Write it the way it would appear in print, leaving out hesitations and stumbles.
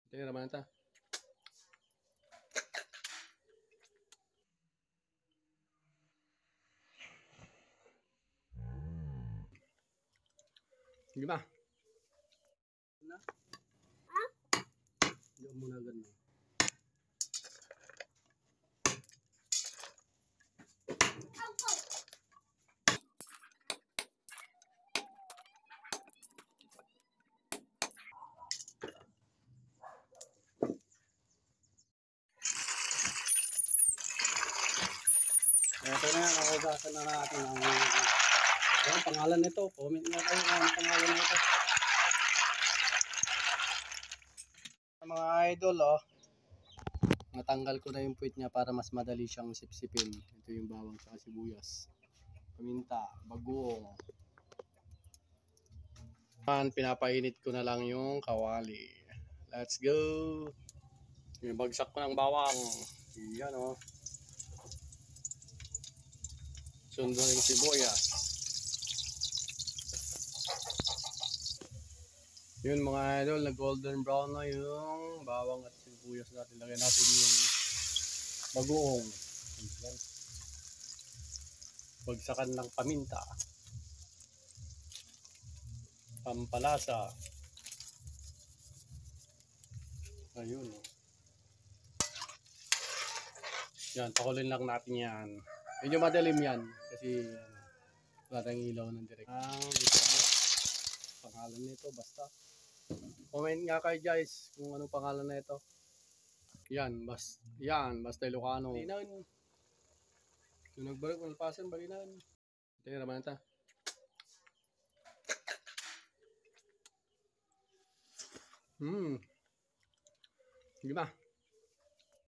Tingnan naman ito. Sige ba? Diyan muna ganun. Ito na nga, nakugasan na natin ang pangalan nito. Comment nga kayo kung ang pangalan nito. Mga idol, natanggal ko na yung puwit niya para mas madali siyang sipsipin. Ito yung bawang sa sibuyas, paminta, bagoong. Pinapainit ko na lang yung kawali. Let's go! Yung bagsak ko ng bawang. Yan Sundo yung sibuyas. Yun mga idol, na golden brown na yung bawang at sibuyas natin. Lagyan natin yung bagoong. Yan. Bagsakan ng paminta. Pampalasa. Ayun. Yan, pakulin lang natin yan. Medyo madilim yan kasi wala tayong ilaw ng direct. Pangalan nito basta. Comment nga kayo guys kung anong pangalan na ito. Yan, basta Ilocano. Balinan. Yung nagbalik, malpasan, balinan. Tingnan naman ito. Sige ba?